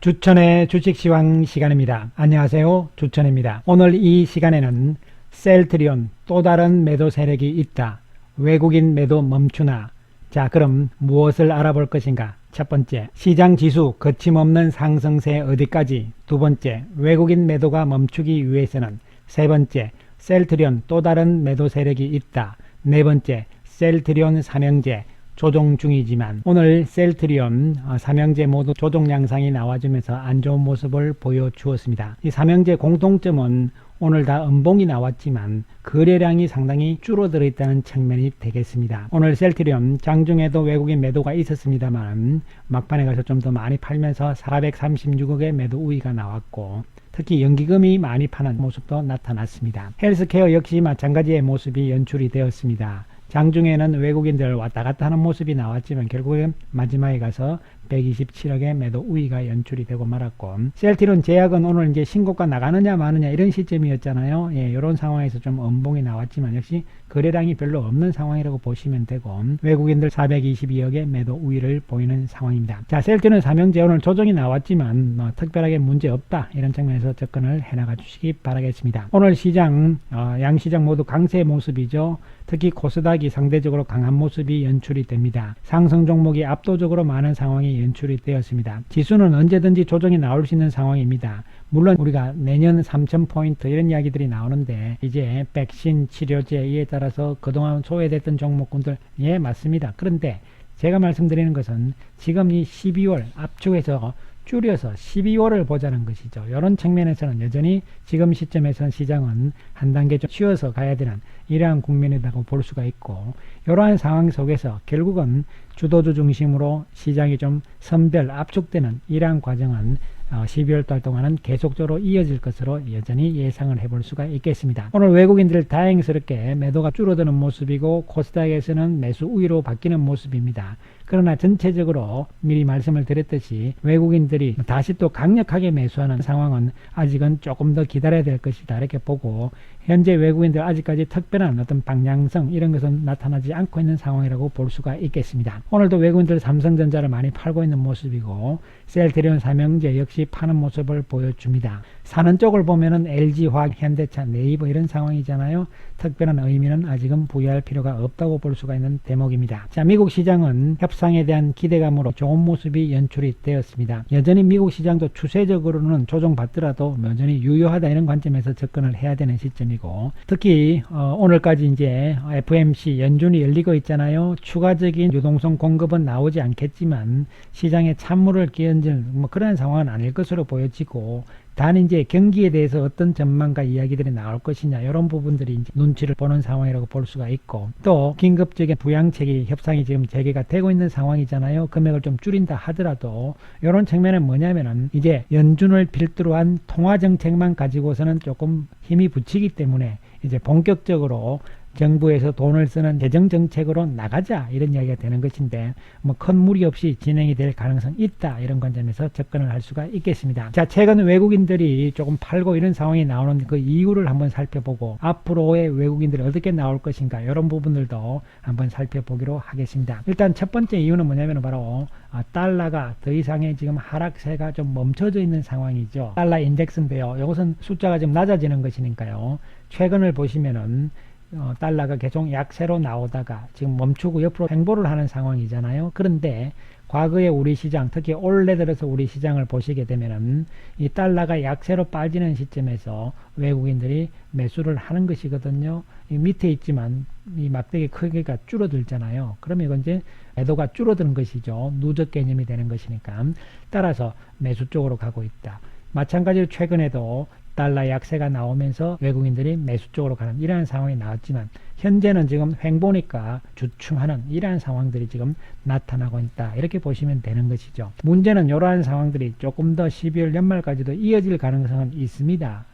주천의 주식시황 시간입니다. 안녕하세요. 주천입니다. 오늘 이 시간에는 셀트리온 또 다른 매도 세력이 있다. 외국인 매도 멈추나. 자, 그럼 무엇을 알아볼 것인가? 첫 번째, 시장 지수 거침없는 상승세 어디까지? 두 번째, 외국인 매도가 멈추기 위해서는. 세 번째, 셀트리온 또 다른 매도 세력이 있다. 네 번째, 셀트리온 삼형제 조정 중이지만 오늘 셀트리온 삼형제 모두 조정 양상이 나와주면서 안 좋은 모습을 보여주었습니다. 이 삼형제 공통점은 오늘 다 음봉이 나왔지만 거래량이 상당히 줄어들어 있다는 측면이 되겠습니다. 오늘 셀트리온 장중에도 외국인 매도가 있었습니다만 막판에 가서 좀 더 많이 팔면서 436억의 매도 우위가 나왔고, 특히 연기금이 많이 파는 모습도 나타났습니다. 헬스케어 역시 마찬가지의 모습이 연출이 되었습니다. 장중에는 외국인들 왔다 갔다 하는 모습이 나왔지만 결국엔 마지막에 가서 127억의 매도 우위가 연출이 되고 말았고, 셀트리온 제약은 오늘 이제 신고가 나가느냐 마느냐 이런 시점이었잖아요. 이런 상황에서 좀 음봉이 나왔지만 역시 거래량이 별로 없는 상황이라고 보시면 되고, 외국인들 422억의 매도 우위를 보이는 상황입니다. 자, 셀트리온 삼형제 오늘 조정이 나왔지만 특별하게 문제 없다, 이런 측면에서 접근을 해나가 주시기 바라겠습니다. 오늘 시장 양시장 모두 강세 모습이죠. 특히 코스닥이 상대적으로 강한 모습이 연출이 됩니다. 상승 종목이 압도적으로 많은 상황이 연출이 되었습니다. 지수는 언제든지 조정이 나올 수 있는 상황입니다. 물론 우리가 내년 3000포인트 이런 이야기들이 나오는데, 이제 백신 치료제 이에 따라서 그동안 소외됐던 종목군들, 예, 맞습니다. 그런데 제가 말씀드리는 것은 지금 이 12월 압축해서 줄여서 12월을 보자는 것이죠. 이런 측면에서는 여전히 지금 시점에서는 시장은 한 단계 좀 쉬어서 가야 되는 이러한 국면이라고 볼 수가 있고, 이러한 상황 속에서 결국은 주도주 중심으로 시장이 좀 선별 압축되는 이러한 과정은 12월 달 동안은 계속적으로 이어질 것으로 여전히 예상을 해볼 수가 있겠습니다. 오늘 외국인들 다행스럽게 매도가 줄어드는 모습이고 코스닥에서는 매수 우위로 바뀌는 모습입니다. 그러나 전체적으로 미리 말씀을 드렸듯이 외국인들이 다시 또 강력하게 매수하는 상황은 아직은 조금 더 기다려야 될 것이다, 이렇게 보고, 현재 외국인들 아직까지 특별한 어떤 방향성 이런 것은 나타나지 않고 있는 상황이라고 볼 수가 있겠습니다. 오늘도 외국인들 삼성전자를 많이 팔고 있는 모습이고, 셀트리온 삼형제 역시 파는 모습을 보여줍니다. 사는 쪽을 보면은 LG화학, 현대차, 네이버 이런 상황이잖아요. 특별한 의미는 아직은 부여할 필요가 없다고 볼 수가 있는 대목입니다. 자, 미국 시장은 협상에 대한 기대감으로 좋은 모습이 연출이 되었습니다. 여전히 미국 시장도 추세적으로는 조정받더라도 여전히 유효하다, 이런 관점에서 접근을 해야 되는 시점이고, 특히 오늘까지 이제 FOMC 연준이 열리고 있잖아요. 추가적인 유동성 공급은 나오지 않겠지만 시장에 찬물을 끼얹을 그런 상황은 아닐 것으로 보여지고, 단 이제 경기에 대해서 어떤 전망과 이야기들이 나올 것이냐, 이런 부분들이 이제 눈치를 보는 상황이라고 볼 수가 있고, 또 긴급적인 부양책이 협상이 지금 재개가 되고 있는 상황이잖아요. 금액을 좀 줄인다 하더라도 이런 측면은 뭐냐면은 이제 연준을 필두로 한 통화 정책만 가지고서는 조금 힘이 붙이기 때문에 이제 본격적으로 정부에서 돈을 쓰는 재정 정책으로 나가자, 이런 이야기가 되는 것인데, 큰 무리 없이 진행이 될 가능성이 있다, 이런 관점에서 접근을 할 수가 있겠습니다. 자, 최근 외국인들이 조금 팔고 이런 상황이 나오는 그 이유를 한번 살펴보고, 앞으로의 외국인들이 어떻게 나올 것인가, 이런 부분들도 한번 살펴보기로 하겠습니다. 일단 첫 번째 이유는 뭐냐면 바로 달러가 더 이상의 지금 하락세가 좀 멈춰져 있는 상황이죠. 달러 인덱스인데요, 이것은 숫자가 좀 낮아지는 것이니까요. 최근을 보시면은 달러가 계속 약세로 나오다가 지금 멈추고 옆으로 횡보를 하는 상황이잖아요. 그런데 과거의 우리 시장, 특히 올해 들어서 우리 시장을 보시게 되면은 이 달러가 약세로 빠지는 시점에서 외국인들이 매수를 하는 것이거든요. 이 밑에 있지만 이 막대기 크기가 줄어들잖아요. 그러면 이건 이제 매도가 줄어드는 것이죠. 누적 개념이 되는 것이니까. 따라서 매수 쪽으로 가고 있다. 마찬가지로 최근에도 달러 약세가 나오면서 외국인들이 매수 쪽으로 가는 이러한 상황이 나왔지만, 현재는 지금 횡보니까 주춤하는 이러한 상황들이 지금 나타나고 있다, 이렇게 보시면 되는 것이죠. 문제는 이러한 상황들이 조금 더 12월 연말까지도 이어질 가능성은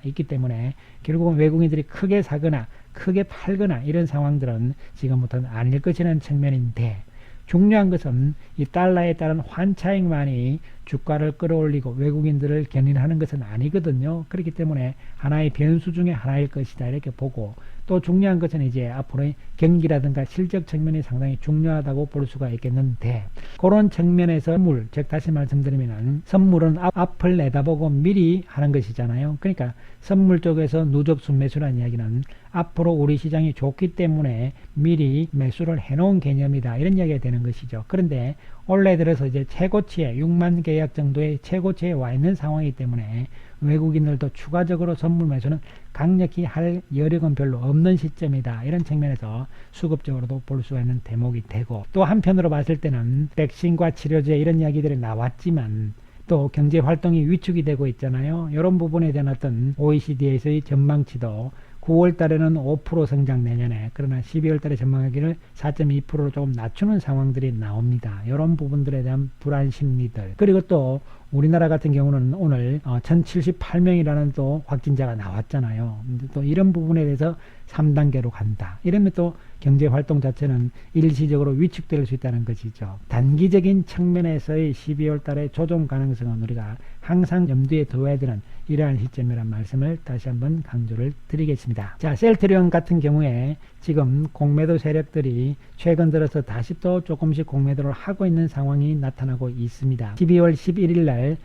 있기 때문에 결국은 외국인들이 크게 사거나 크게 팔거나 이런 상황들은 지금부터는 아닐 것이라는 측면인데, 중요한 것은 이 달러에 따른 환차익만이 주가를 끌어올리고 외국인들을 견인하는 것은 아니거든요. 그렇기 때문에 하나의 변수 중에 하나일 것이다 이렇게 보고, 또 중요한 것은 이제 앞으로의 경기라든가 실적 측면이 상당히 중요하다고 볼 수가 있겠는데, 그런 측면에서 선물, 즉 다시 말씀드리면 선물은 앞을 내다보고 미리 하는 것이잖아요. 그러니까 선물 쪽에서 누적 순매수라는 이야기는 앞으로 우리 시장이 좋기 때문에 미리 매수를 해놓은 개념이다 이런 이야기가 되는 것이죠. 그런데 올해 들어서 이제 최고치에 6만 계약 정도의 최고치에 와 있는 상황이기 때문에 외국인들도 추가적으로 선물 매수는 강력히 할 여력은 별로 없는 시점이다 이런 측면에서 수급적으로도 볼 수가 있는 대목이 되고, 또 한편으로 봤을 때는 백신과 치료제 이런 이야기들이 나왔지만 또 경제 활동이 위축이 되고 있잖아요. 이런 부분에 대한 어떤 OECD에서의 전망치도 9월 달에는 5% 성장 내년에, 그러나 12월 달에 전망하기를 4.2%로 조금 낮추는 상황들이 나옵니다. 이런 부분들에 대한 불안 심리들, 그리고 또 우리나라 같은 경우는 오늘 1078명이라는 또 확진자가 나왔잖아요. 또 이런 부분에 대해서 3단계로 간다. 이러면 또 경제 활동 자체는 일시적으로 위축될 수 있다는 것이죠. 단기적인 측면에서의 12월 달의 조정 가능성은 우리가 항상 염두에 둬야 되는 이러한 시점이라는 말씀을 다시 한번 강조를 드리겠습니다. 자, 셀트리온 같은 경우에 지금 공매도 세력들이 최근 들어서 다시 또 조금씩 공매도를 하고 있는 상황이 나타나고 있습니다. 12월 11일 날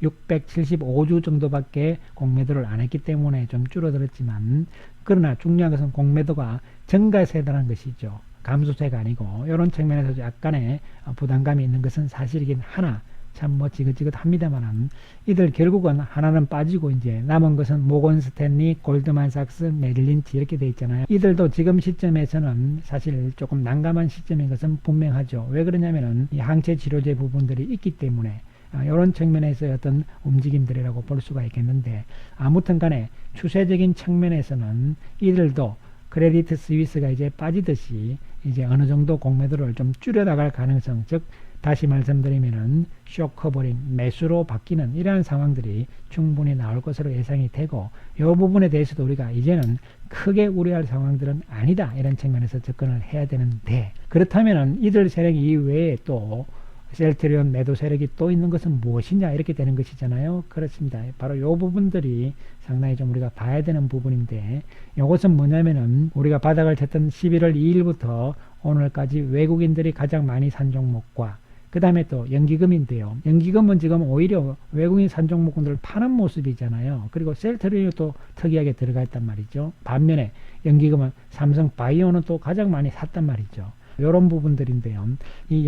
675주 정도밖에 공매도를 안 했기 때문에 좀 줄어들었지만, 그러나 중요한 것은 공매도가 증가세에 달한 것이죠. 감소세가 아니고, 이런 측면에서 약간의 부담감이 있는 것은 사실이긴 하나, 참 뭐 지긋지긋합니다만은 이들 결국은 하나는 빠지고 이제 남은 것은 모건 스탠리, 골드만삭스, 메릴린치 이렇게 돼 있잖아요. 이들도 지금 시점에서는 사실 조금 난감한 시점인 것은 분명하죠. 왜 그러냐면은 이 항체 치료제 부분들이 있기 때문에 이런 측면에서의 어떤 움직임들이라고 볼 수가 있겠는데, 아무튼 간에 추세적인 측면에서는 이들도 크레디트 스위스가 이제 빠지듯이 이제 어느 정도 공매도를 좀 줄여나갈 가능성, 즉 다시 말씀드리면은 쇼커버링, 매수로 바뀌는 이러한 상황들이 충분히 나올 것으로 예상이 되고, 이 부분에 대해서도 우리가 이제는 크게 우려할 상황들은 아니다 이런 측면에서 접근을 해야 되는데, 그렇다면은 이들 세력 이외에 또 셀트리온 매도 세력이 또 있는 것은 무엇이냐 이렇게 되는 것이잖아요. 그렇습니다. 바로 이 부분들이 상당히 좀 우리가 봐야 되는 부분인데, 이것은 뭐냐면은 우리가 바닥을 쳤던 11월 2일부터 오늘까지 외국인들이 가장 많이 산 종목과 그 다음에 또 연기금인데요. 연기금은 지금 오히려 외국인 산 종목군들을 파는 모습이잖아요. 그리고 셀트리온이 또 특이하게 들어가 있단 말이죠. 반면에 연기금은 삼성 바이오는 또 가장 많이 샀단 말이죠. 이런 부분들인데요. 이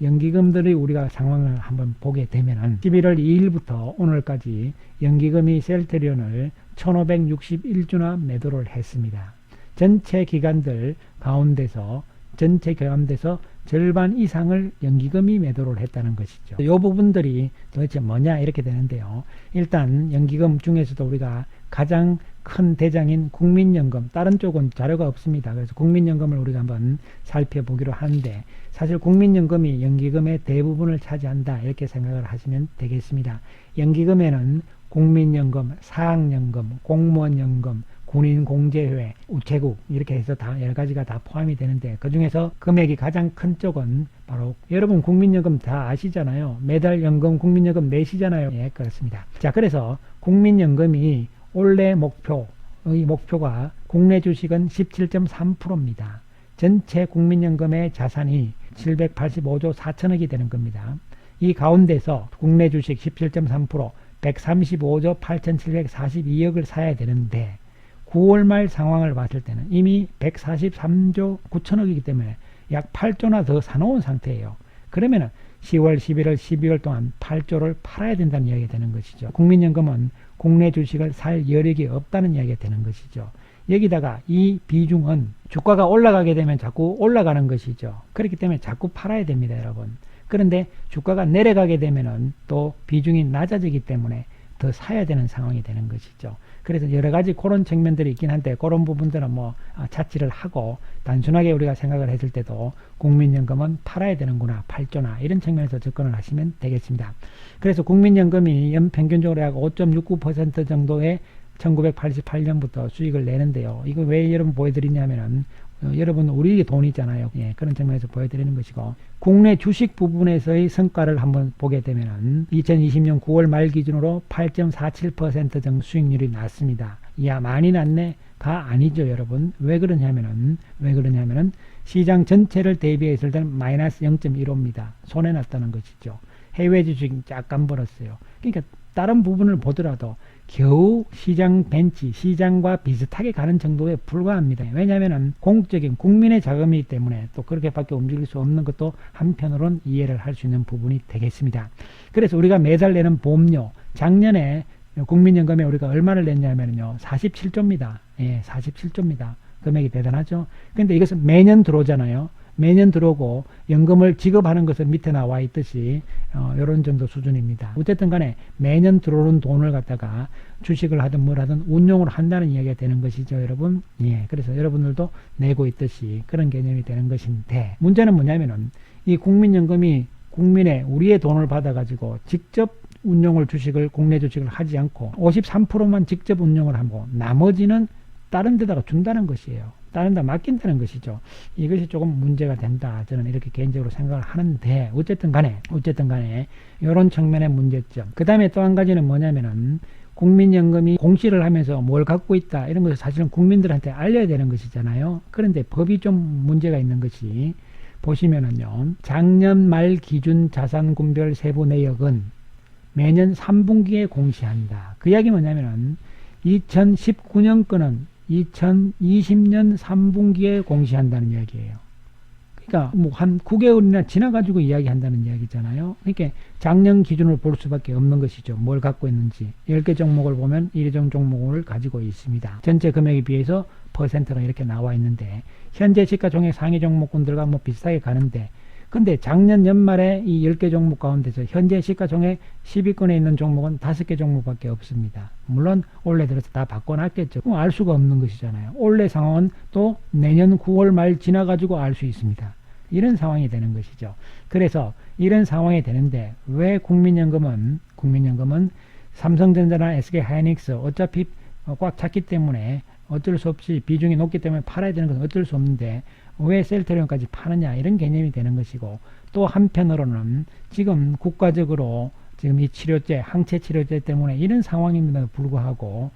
연기금들이 우리가 상황을 한번 보게 되면은 11월 2일부터 오늘까지 연기금이 셀트리온을 1561주나 매도를 했습니다. 전체 기관들 가운데서 절반 이상을 연기금이 매도를 했다는 것이죠. 이 부분들이 도대체 뭐냐 이렇게 되는데요. 일단 연기금 중에서도 우리가 가장 큰 대장인 국민연금, 다른 쪽은 자료가 없습니다. 그래서 국민연금을 우리가 한번 살펴보기로 하는데, 사실 국민연금이 연기금의 대부분을 차지한다 이렇게 생각을 하시면 되겠습니다. 연기금에는 국민연금, 사학연금, 공무원연금, 군인공제회, 우체국 이렇게 해서 다 여러 가지가 다 포함이 되는데, 그 중에서 금액이 가장 큰 쪽은 바로 여러분 국민연금 다 아시잖아요. 매달 연금 국민연금 내시잖아요. 예, 그렇습니다. 자, 그래서 국민연금이 올해 목표가 국내 주식은 17.3%입니다. 전체 국민연금의 자산이 785조 4천억이 되는 겁니다. 이 가운데서 국내 주식 17.3%, 135조 8,742억을 사야 되는데 9월 말 상황을 봤을 때는 이미 143조 9천억이기 때문에 약 8조나 더 사놓은 상태예요. 그러면은 10월, 11월, 12월 동안 8조를 팔아야 된다는 이야기가 되는 것이죠. 국민연금은 국내 주식을 살 여력이 없다는 이야기가 되는 것이죠. 여기다가 이 비중은 주가가 올라가게 되면 자꾸 올라가는 것이죠. 그렇기 때문에 자꾸 팔아야 됩니다, 여러분. 그런데 주가가 내려가게 되면은 또 비중이 낮아지기 때문에 더 사야 되는 상황이 되는 것이죠. 그래서 여러 가지 그런 측면들이 있긴 한데, 그런 부분들은 뭐 차치를 하고 단순하게 우리가 생각을 했을 때도 국민연금은 팔아야 되는구나, 8조나 이런 측면에서 접근을 하시면 되겠습니다. 그래서 국민연금이 연평균적으로 약 5.69% 정도의 1988년부터 수익을 내는데요. 이거 왜 여러분 보여드리냐면은 여러분 우리 돈이 있잖아요. 예, 그런 측면에서 보여드리는 것이고, 국내 주식 부분에서의 성과를 한번 보게 되면은 2020년 9월 말 기준으로 8.47% 정도 수익률이 났습니다. 이야, 많이 났네?가 아니죠, 여러분. 왜 그러냐면은 시장 전체를 대비했을 때는 마이너스 0.15입니다. 손해났다는 것이죠. 해외 주식 약간 벌었어요. 그러니까 다른 부분을 보더라도 겨우 시장 벤치, 시장과 비슷하게 가는 정도에 불과합니다. 왜냐하면 공적인 국민의 자금이기 때문에 또 그렇게밖에 움직일 수 없는 것도 한편으로는 이해를 할 수 있는 부분이 되겠습니다. 그래서 우리가 매달 내는 보험료, 작년에 국민연금에 우리가 얼마를 냈냐면요, 47조입니다. 예, 47조입니다. 금액이 대단하죠. 근데 이것은 매년 들어오잖아요. 매년 들어오고 연금을 지급하는 것은 밑에 나와 있듯이 이런 정도 수준입니다. 어쨌든 간에 매년 들어오는 돈을 갖다가 주식을 하든 뭘 하든 운용을 한다는 이야기가 되는 것이죠, 여러분. 예, 그래서 여러분들도 내고 있듯이 그런 개념이 되는 것인데, 문제는 뭐냐면은 이 국민연금이 국민의 우리의 돈을 받아가지고 직접 운용을 주식을 국내 주식을 하지 않고 53%만 직접 운용을 하고 나머지는 다른 데다가 준다는 것이에요. 다른 데 맡긴다는 것이죠. 이것이 조금 문제가 된다. 저는 이렇게 개인적으로 생각을 하는데, 어쨌든 간에 이런 측면의 문제점. 그 다음에 또 한 가지는 뭐냐면은 국민연금이 공시를 하면서 뭘 갖고 있다, 이런 것을 사실은 국민들한테 알려야 되는 것이잖아요. 그런데 법이 좀 문제가 있는 것이, 보시면은요, 작년 말 기준 자산군별 세부 내역은 매년 3분기에 공시한다. 그 이야기 뭐냐면은 2019년 거는 2020년 3분기에 공시한다는 이야기예요. 그러니까 뭐 한 9개월이나 지나가지고 이야기한다는 이야기잖아요. 그러니까 작년 기준으로 볼 수밖에 없는 것이죠. 뭘 갖고 있는지. 10개 종목을 보면 일정 종목을 가지고 있습니다. 전체 금액에 비해서 퍼센트가 이렇게 나와 있는데, 현재 시가총액 상위 종목군들과 뭐 비슷하게 가는데, 근데 작년 연말에 이 10개 종목 가운데서 현재 시가총액 10위권에 있는 종목은 5개 종목밖에 없습니다. 물론 올해 들어서 다 바꿔놨겠죠. 그럼 알 수가 없는 것이잖아요. 올해 상황은 또 내년 9월 말 지나가지고 알 수 있습니다. 이런 상황이 되는 것이죠. 그래서 이런 상황이 되는데, 왜 국민연금은 삼성전자나 SK하이닉스 어차피 꽉 찼기 때문에 어쩔 수 없이 비중이 높기 때문에 팔아야 되는 것은 어쩔 수 없는데, 왜 셀트리온까지 파느냐, 이런 개념이 되는 것이고, 또 한편으로는 지금 국가적으로 지금 이 치료제, 항체 치료제 때문에 이런 상황임에도 불구하고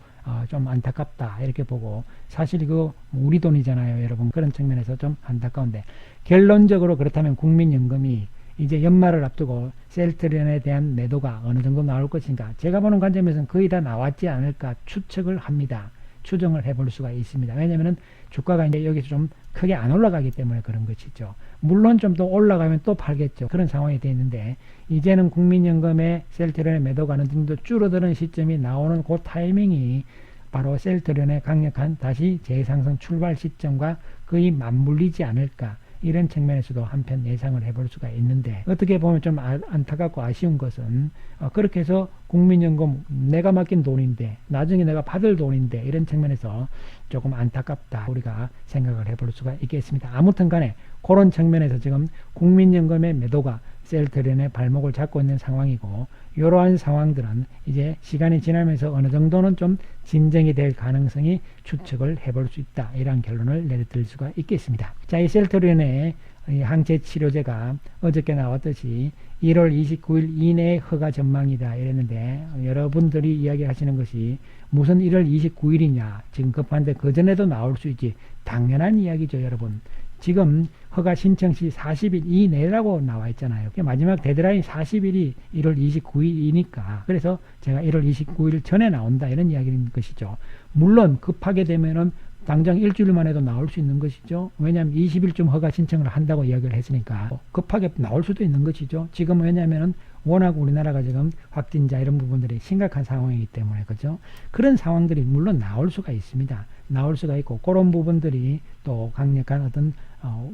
좀 안타깝다, 이렇게 보고, 사실 이거 우리 돈이잖아요, 여러분. 그런 측면에서 좀 안타까운데, 결론적으로 그렇다면 국민연금이 이제 연말을 앞두고 셀트리온에 대한 매도가 어느 정도 나올 것인가, 제가 보는 관점에서는 거의 다 나왔지 않을까 추측을 합니다. 추정을 해볼 수가 있습니다. 왜냐하면 주가가 이제 여기서 좀 크게 안 올라가기 때문에 그런 것이죠. 물론 좀 더 올라가면 또 팔겠죠. 그런 상황이 되어 있는데, 이제는 국민연금의 셀트리온의 매도가 어느 정도 줄어드는 시점이 나오는 그 타이밍이 바로 셀트리온의 강력한 다시 재상승 출발 시점과 거의 맞물리지 않을까, 이런 측면에서도 한편 예상을 해볼 수가 있는데, 어떻게 보면 좀 안타깝고 아쉬운 것은 그렇게 해서 국민연금 내가 맡긴 돈인데 나중에 내가 받을 돈인데, 이런 측면에서 조금 안타깝다, 우리가 생각을 해볼 수가 있겠습니다. 아무튼 간에 그런 측면에서 지금 국민연금의 매도가 셀트리온의 발목을 잡고 있는 상황이고, 이러한 상황들은 이제 시간이 지나면서 어느 정도는 좀 진정이 될 가능성이 추측을 해볼 수 있다, 이런 결론을 내릴 수가 있겠습니다. 자, 이 셀트리온의 이 항체 치료제가 어저께 나왔듯이 1월 29일 이내에 허가 전망이다, 이랬는데, 여러분들이 이야기하시는 것이 무슨 1월 29일이냐, 지금 급한데 그 전에도 나올 수 있지. 당연한 이야기죠, 여러분. 지금 허가 신청 시 40일 이내라고 나와 있잖아요. 마지막 데드라인 40일이 1월 29일이니까, 그래서 제가 1월 29일 전에 나온다, 이런 이야기인 것이죠. 물론 급하게 되면은 당장 일주일만 해도 나올 수 있는 것이죠. 왜냐하면 20일쯤 허가 신청을 한다고 이야기를 했으니까 급하게 나올 수도 있는 것이죠. 지금 왜냐하면 워낙 우리나라가 지금 확진자 이런 부분들이 심각한 상황이기 때문에, 그죠? 그런 상황들이 물론 나올 수가 있습니다. 나올 수가 있고, 그런 부분들이 또 강력한 어떤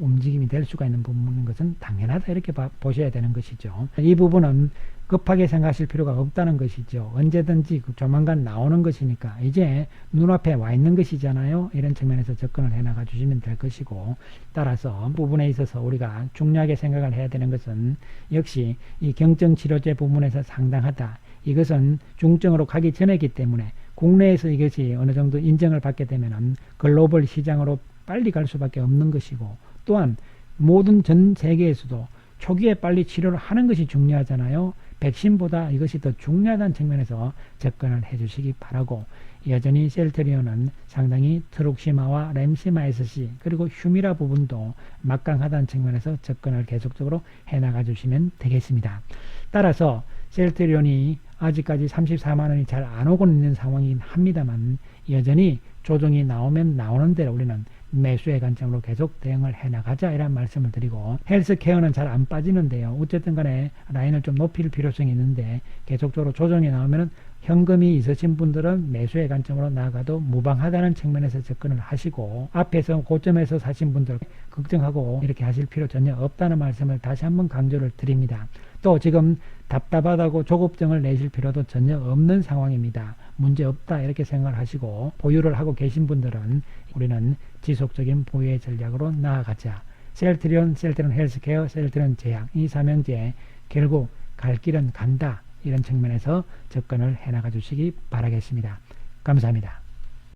움직임이 될 수가 있는 부분인 것은 당연하다, 이렇게 보셔야 되는 것이죠. 이 부분은 급하게 생각하실 필요가 없다는 것이죠. 언제든지 조만간 나오는 것이니까 이제 눈앞에 와 있는 것이잖아요. 이런 측면에서 접근을 해나가 주시면 될 것이고, 따라서 부분에 있어서 우리가 중요하게 생각을 해야 되는 것은 역시 이 경증치료제 부분에서 상당하다. 이것은 중증으로 가기 전이기 때문에 국내에서 이것이 어느 정도 인정을 받게 되면은 글로벌 시장으로 빨리 갈 수밖에 없는 것이고, 또한 모든 전 세계에서도 초기에 빨리 치료를 하는 것이 중요하잖아요. 백신보다 이것이 더 중요하다는 측면에서 접근을 해주시기 바라고, 여전히 셀트리온은 상당히 트룩시마와 램시마에스시 그리고 휴미라 부분도 막강하다는 측면에서 접근을 계속적으로 해나가 주시면 되겠습니다. 따라서 셀트리온이 아직까지 34만원이 잘 안 오고 있는 상황이긴 합니다만, 여전히 조정이 나오면 나오는 대로 우리는 매수의 관점으로 계속 대응을 해나가자, 이런 말씀을 드리고, 헬스케어는 잘 안 빠지는데요. 어쨌든 간에 라인을 좀 높일 필요성이 있는데, 계속적으로 조정이 나오면 현금이 있으신 분들은 매수의 관점으로 나아가도 무방하다는 측면에서 접근을 하시고, 앞에서 고점에서 사신 분들 걱정하고 이렇게 하실 필요 전혀 없다는 말씀을 다시 한번 강조를 드립니다. 또 지금 답답하다고 조급증을 내실 필요도 전혀 없는 상황입니다. 문제 없다 이렇게 생각을 하시고, 보유를 하고 계신 분들은 우리는 지속적인 보유의 전략으로 나아가자. 셀트리온 헬스케어, 셀트리온 제약, 이 삼형제 결국 갈 길은 간다, 이런 측면에서 접근을 해나가 주시기 바라겠습니다. 감사합니다.